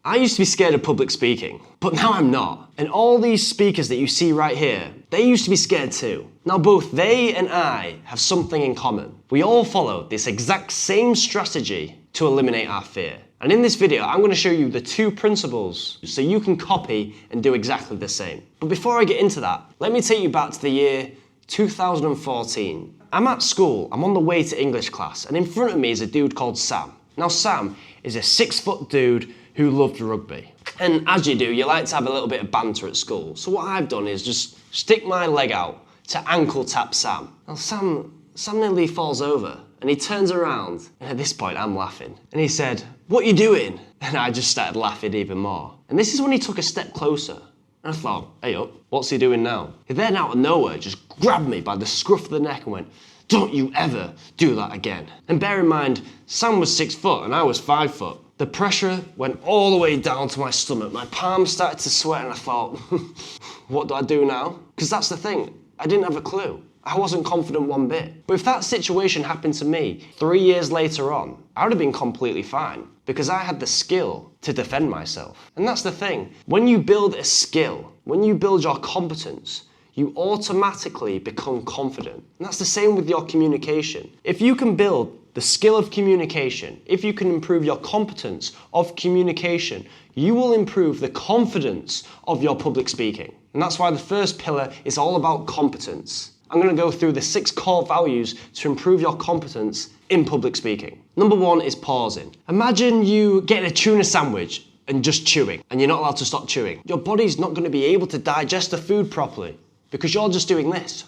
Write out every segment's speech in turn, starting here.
I used to be scared of public speaking, but now I'm not. And all these speakers that you see right here, they used to be scared too. Now both they and I have something in common. We all follow this exact same strategy to eliminate our fear. And in this video, I'm going to show you the 2 principles so you can copy and do exactly the same. But before I get into that, let me take you back to the year 2014. I'm at school, I'm on the way to English class, and in front of me is a dude called Sam. Now Sam is a 6-foot dude who loved rugby. And as you do, you like to have a little bit of banter at school. So what I've done is just stick my leg out to ankle tap Sam. Now Sam nearly falls over and he turns around, and at this point I'm laughing. And he said, "What are you doing?" And I just started laughing even more. And this is when he took a step closer. And I thought, hey up, what's he doing now? He then out of nowhere just grabbed me by the scruff of the neck and went, "Don't you ever do that again." And bear in mind, Sam was 6 foot and I was 5 foot. The pressure went all the way down to my stomach. My palms started to sweat and I thought, what do I do now? Because that's the thing, I didn't have a clue. I wasn't confident one bit. But if that situation happened to me 3 years later on, I would have been completely fine because I had the skill to defend myself. And that's the thing, when you build a skill, when you build your competence, you automatically become confident. And that's the same with your communication. If you can build the skill of communication, if you can improve your competence of communication, you will improve the confidence of your public speaking. And that's why the first pillar is all about competence. I'm going to go through the 6 core values to improve your competence in public speaking. Number 1 is pausing. Imagine you getting a tuna sandwich and just chewing, and you're not allowed to stop chewing. Your body's not going to be able to digest the food properly because you're just doing this.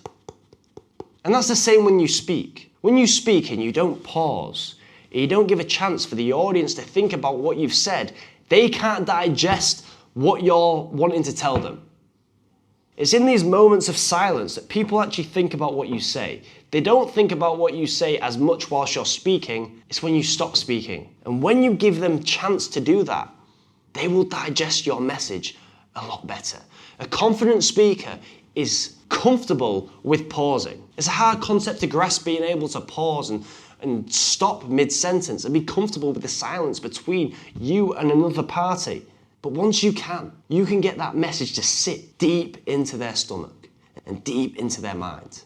And that's the same when you speak. When you speak and you don't pause, you don't give a chance for the audience to think about what you've said, they can't digest what you're wanting to tell them. It's in these moments of silence that people actually think about what you say. They don't think about what you say as much whilst you're speaking, it's when you stop speaking. And when you give them chance to do that, they will digest your message a lot better. A confident speaker is comfortable with pausing. It's a hard concept to grasp, being able to pause and stop mid-sentence and be comfortable with the silence between you and another party. But once you can get that message to sit deep into their stomach and deep into their mind.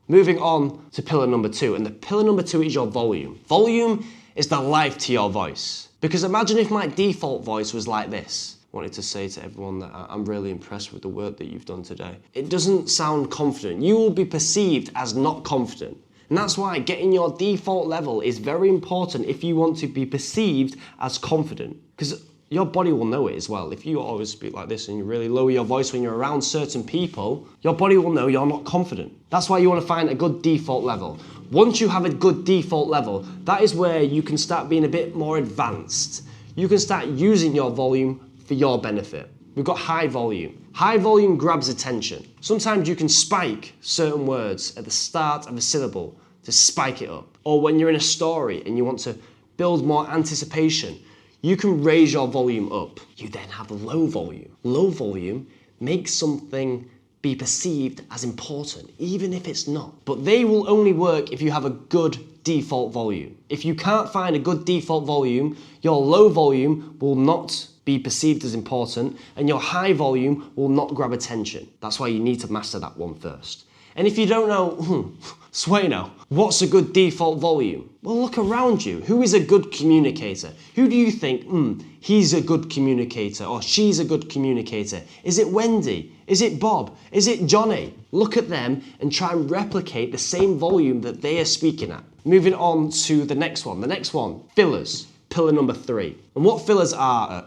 Moving on to pillar number 2, and the pillar number 2 is your volume. Volume is the life to your voice. Because imagine if my default voice was like this. I wanted to say to everyone that I'm really impressed with the work that you've done today. It doesn't sound confident. You will be perceived as not confident. And that's why getting your default level is very important if you want to be perceived as confident. Because your body will know it as well. If you always speak like this and you really lower your voice when you're around certain people, your body will know you're not confident. That's why you want to find a good default level. Once you have a good default level, that is where you can start being a bit more advanced. You can start using your volume for your benefit. We've got high volume. High volume grabs attention. Sometimes you can spike certain words at the start of a syllable to spike it up. Or when you're in a story and you want to build more anticipation, you can raise your volume up. You then have low volume. Low volume makes something be perceived as important, even if it's not. But they will only work if you have a good default volume. If you can't find a good default volume, your low volume will not be perceived as important, and your high volume will not grab attention. That's why you need to master that one first. And if you don't know, Sueno, what's a good default volume? Well, look around you. Who is a good communicator? Who do you think, he's a good communicator or she's a good communicator? Is it Wendy? Is it Bob? Is it Johnny? Look at them and try and replicate the same volume that they are speaking at. Moving on to the next one. The next one, fillers. Pillar number 3. And what fillers are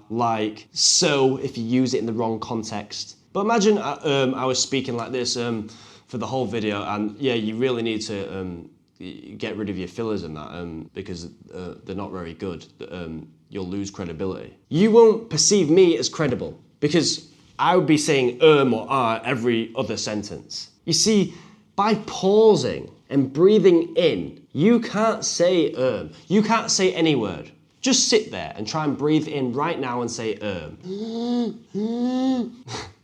like, so, if you use it in the wrong context. But imagine I was speaking like this for the whole video, and yeah, you really need to get rid of your fillers and that because they're not very good. You'll lose credibility. You won't perceive me as credible because I would be saying or every other sentence. You see, by pausing and breathing in, you can't say You can't say any word. Just sit there and try and breathe in right now and say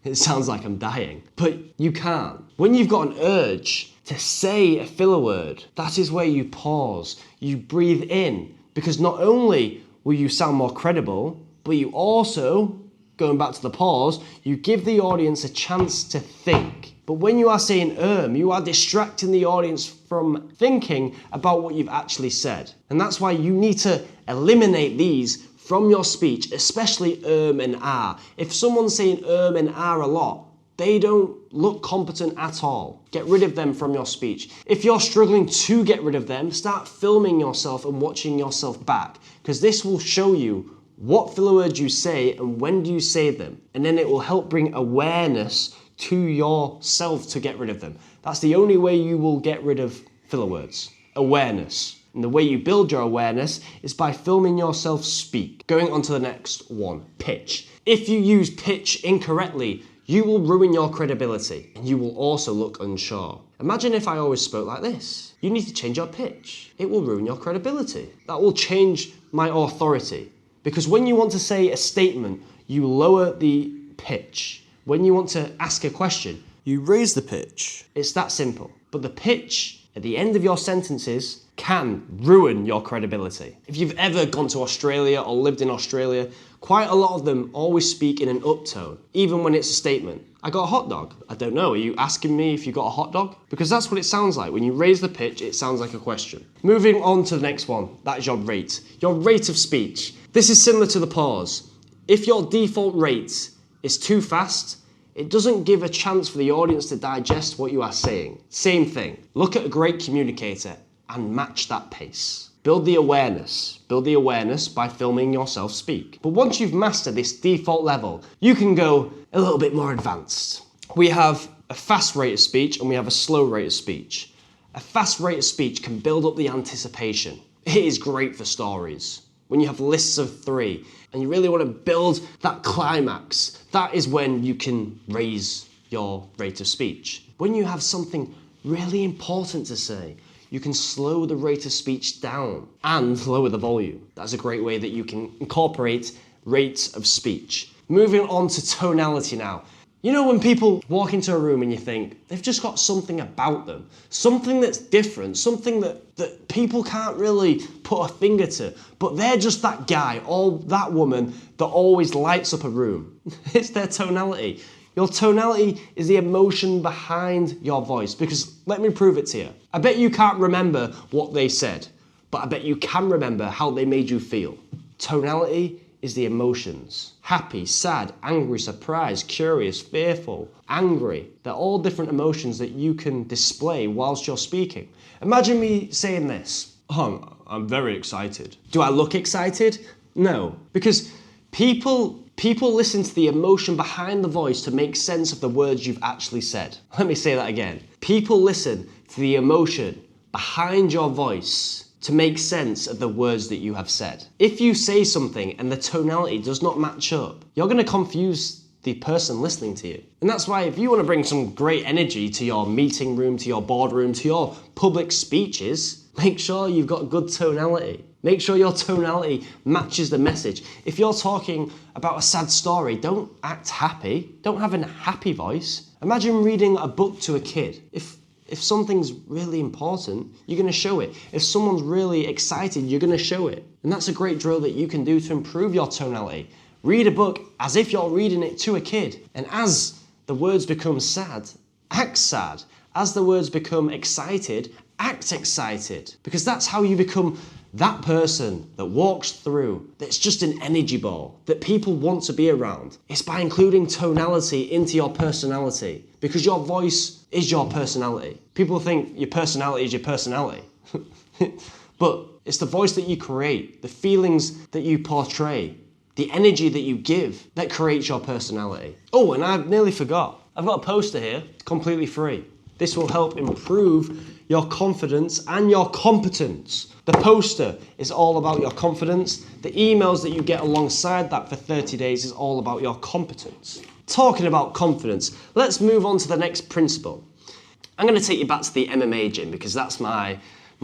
It sounds like I'm dying, but you can't. When you've got an urge to say a filler word, that is where you pause. You breathe in, because not only will you sound more credible, but you also, going back to the pause, you give the audience a chance to think. But when you are saying you are distracting the audience from thinking about what you've actually said. And that's why you need to eliminate these from your speech, especially and ah. If someone's saying and ah a lot, they don't look competent at all. Get rid of them from your speech. If you're struggling to get rid of them, start filming yourself and watching yourself back, because this will show you what filler words you say and when do you say them. And then it will help bring awareness to yourself to get rid of them. That's the only way you will get rid of filler words. Awareness. And the way you build your awareness is by filming yourself speak. Going on to the next one, pitch. If you use pitch incorrectly, you will ruin your credibility and you will also look unsure. Imagine if I always spoke like this. You need to change your pitch. It will ruin your credibility. That will change my authority. Because when you want to say a statement, you lower the pitch. When you want to ask a question, you raise the pitch. It's that simple. But the pitch at the end of your sentences can ruin your credibility. If you've ever gone to Australia or lived in Australia, quite a lot of them always speak in an uptone, even when it's a statement. I got a hot dog. I don't know, are you asking me if you got a hot dog? Because that's what it sounds like. When you raise the pitch, it sounds like a question. Moving on to the next one, that is your rate. Your rate of speech. This is similar to the pause. If your default rate is too fast, it doesn't give a chance for the audience to digest what you are saying. Same thing. Look at a great communicator and match that pace. Build the awareness. Build the awareness by filming yourself speak. But once you've mastered this default level, you can go a little bit more advanced. We have a fast rate of speech and we have a slow rate of speech. A fast rate of speech can build up the anticipation. It is great for stories. When you have lists of 3 and you really want to build that climax, that is when you can raise your rate of speech. When you have something really important to say, you can slow the rate of speech down and lower the volume. That's a great way that you can incorporate rates of speech. Moving on to tonality now. You know when people walk into a room and you think, they've just got something about them, something that's different, something that people can't really put a finger to, but they're just that guy or that woman that always lights up a room. It's their tonality. Your tonality is the emotion behind your voice, because let me prove it to you. I bet you can't remember what they said, but I bet you can remember how they made you feel. Tonality is the emotions. Happy, sad, angry, surprised, curious, fearful, angry. They're all different emotions that you can display whilst you're speaking. Imagine me saying this. Oh, I'm very excited. Do I look excited? No, because people listen to the emotion behind the voice to make sense of the words you've actually said. Let me say that again. People listen to the emotion behind your voice to make sense of the words that you have said. If you say something and the tonality does not match up, you're going to confuse the person listening to you. And that's why if you want to bring some great energy to your meeting room, to your boardroom, to your public speeches, make sure you've got good tonality. Make sure your tonality matches the message. If you're talking about a sad story, don't act happy. Don't have a happy voice. Imagine reading a book to a kid. If something's really important, you're going to show it. If someone's really excited, you're going to show it. And that's a great drill that you can do to improve your tonality. Read a book as if you're reading it to a kid. And as the words become sad, act sad. As the words become excited, act excited. Because that's how you become that person that walks through, that's just an energy ball, that people want to be around. It's by including tonality into your personality, because your voice is your personality. People think your personality is your personality. But it's the voice that you create, the feelings that you portray, the energy that you give that creates your personality. Oh, and I nearly forgot. I've got a poster here, completely free. This will help improve your confidence and your competence. The poster is all about your confidence. The emails that you get alongside that for 30 days is all about your competence. Talking about confidence, let's move on to the next principle. I'm going to take you back to the MMA gym because that's my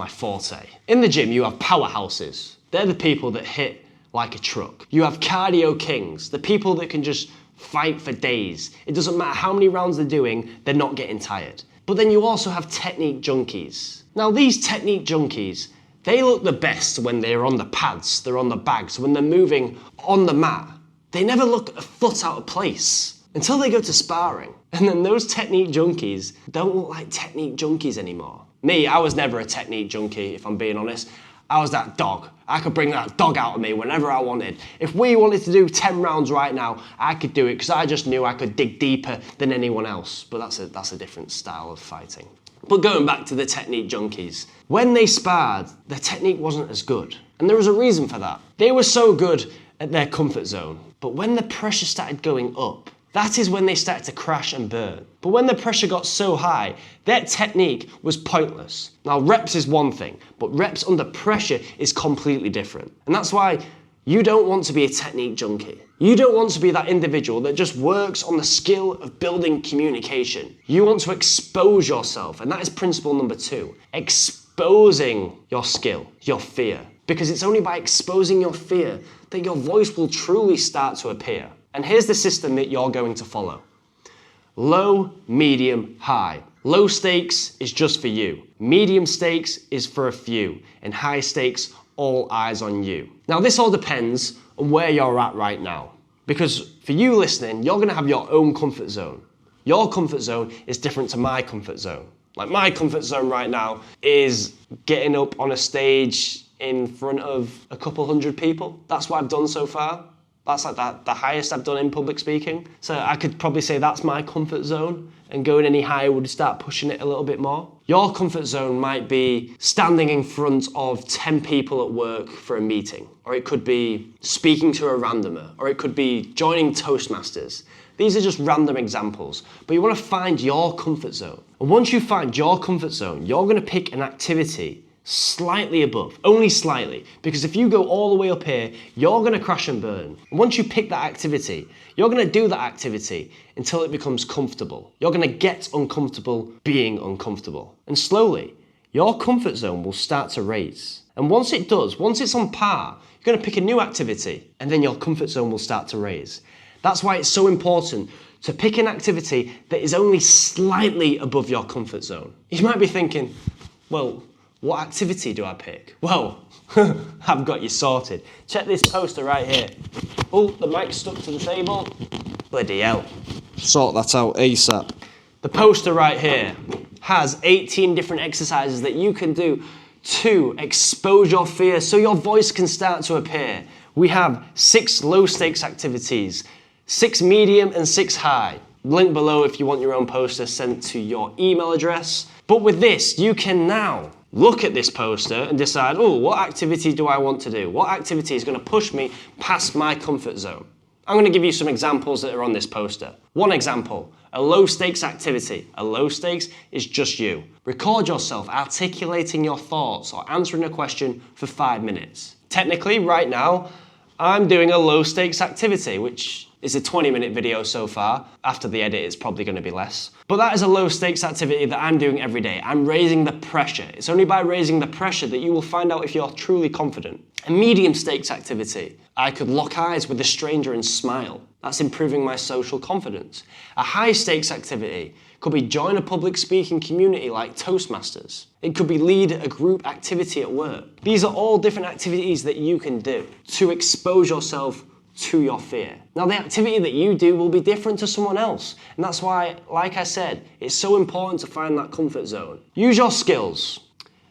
forte. In the gym, you have powerhouses. They're the people that hit like a truck. You have cardio kings, the people that can just fight for days. It doesn't matter how many rounds they're doing, they're not getting tired. But then you also have technique junkies. Now these technique junkies, They look the best when they're on the pads, they're on the bags, when they're moving on the mat. They never look a foot out of place until they go to sparring. And then those technique junkies don't look like technique junkies anymore. Me, I was never a technique junkie, if I'm being honest. I was that dog. I could bring that dog out of me whenever I wanted. If we wanted to do 10 rounds right now, I could do it because I just knew I could dig deeper than anyone else. But that's a different style of fighting. But going back to the technique junkies, when they sparred, their technique wasn't as good. And there was a reason for that. They were so good at their comfort zone. But when the pressure started going up, that is when they started to crash and burn. But when the pressure got so high, their technique was pointless. Now, reps is one thing, but reps under pressure is completely different. And that's why you don't want to be a technique junkie. You don't want to be that individual that just works on the skill of building communication. You want to expose yourself, and that is principle number 2. Exposing your skill, your fear. Because it's only by exposing your fear that your voice will truly start to appear. And here's the system that you're going to follow. Low, medium, high. Low stakes is just for you. Medium stakes is for a few. And high stakes, all eyes on you. Now this all depends on where you're at right now. Because for you listening, you're going to have your own comfort zone. Your comfort zone is different to my comfort zone. Like my comfort zone right now is getting up on a stage in front of a couple hundred people. That's what I've done so far. That's like the highest I've done in public speaking. So I could probably say that's my comfort zone, and going any higher would start pushing it a little bit more. Your comfort zone might be standing in front of 10 people at work for a meeting, or it could be speaking to a randomer, or it could be joining Toastmasters. These are just random examples, but you want to find your comfort zone. And once you find your comfort zone, you're going to pick an activity slightly above, only slightly, because if you go all the way up here, you're going to crash and burn. And once you pick that activity, you're going to do that activity until it becomes comfortable. You're going to get uncomfortable being uncomfortable. And slowly, your comfort zone will start to raise. And once it does, once it's on par, you're going to pick a new activity, and then your comfort zone will start to raise. That's why it's so important to pick an activity that is only slightly above your comfort zone. You might be thinking, well, what activity do I pick? Well, I've got you sorted. Check this poster right here. Oh, the mic's stuck to the table. Bloody hell. Sort that out ASAP. The poster right here has 18 different exercises that you can do to expose your fear so your voice can start to appear. We have 6 low stakes activities, 6 medium and 6 high. Link below if you want your own poster sent to your email address. But with this, you can now look at this poster and decide, oh, what activity do I want to do? What activity is going to push me past my comfort zone? I'm going to give you some examples that are on this poster. One example, a low stakes activity. A low stakes is just you. Record yourself articulating your thoughts or answering a question for 5 minutes. Technically, right now, I'm doing a low stakes activity, which is a 20-minute video so far. After the edit, it's probably going to be less. But that is a low stakes activity that I'm doing every day. I'm raising the pressure. It's only by raising the pressure that you will find out if you're truly confident. A medium stakes activity. I could lock eyes with a stranger and smile. That's improving my social confidence. A high stakes activity could be join a public speaking community like Toastmasters. It could be lead a group activity at work. These are all different activities that you can do to expose yourself to your fear. Now, the activity that you do will be different to someone else. And that's why, like I said, it's so important to find that comfort zone. Use your skills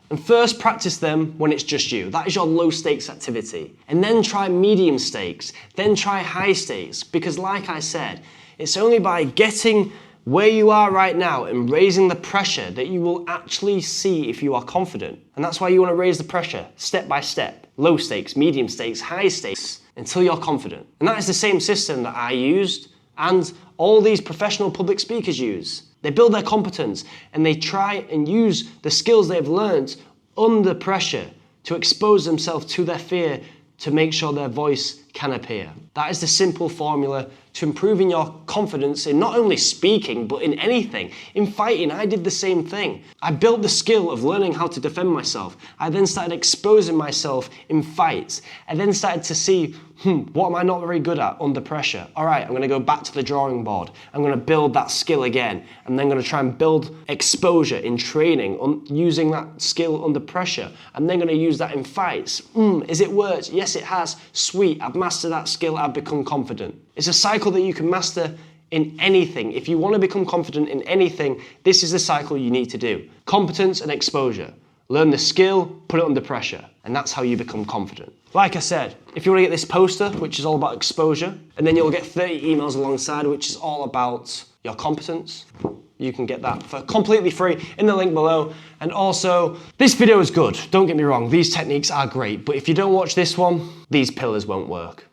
and first practice them when it's just you. That is your low stakes activity. And then try medium stakes, then try high stakes. Because like I said, it's only by getting where you are right now and raising the pressure that you will actually see if you are confident. And that's why you want to raise the pressure step by step. Low stakes, medium stakes, high stakes, until you're confident. And that is the same system that I used and all these professional public speakers use. They build their competence and they try and use the skills they've learned under pressure to expose themselves to their fear to make sure their voice can appear. That is the simple formula to improving your confidence in not only speaking, but in anything. In fighting, I did the same thing. I built the skill of learning how to defend myself. I then started exposing myself in fights. I then started to see, what am I not very good at under pressure? All right, I'm gonna go back to the drawing board. I'm gonna build that skill again. And then gonna try and build exposure in training, using that skill under pressure. I'm then gonna use that in fights. Is it worked? Yes, it has. Sweet, I've mastered that skill, I've become confident. It's a cycle that you can master in anything. If you want to become confident in anything, this is the cycle you need to do. Competence and exposure. Learn the skill, put it under pressure, and that's how you become confident. Like I said, if you want to get this poster, which is all about exposure, and then you'll get 30 emails alongside, which is all about your competence, you can get that for completely free in the link below. And also, this video is good, don't get me wrong, these techniques are great, but if you don't watch this one, these pillars won't work.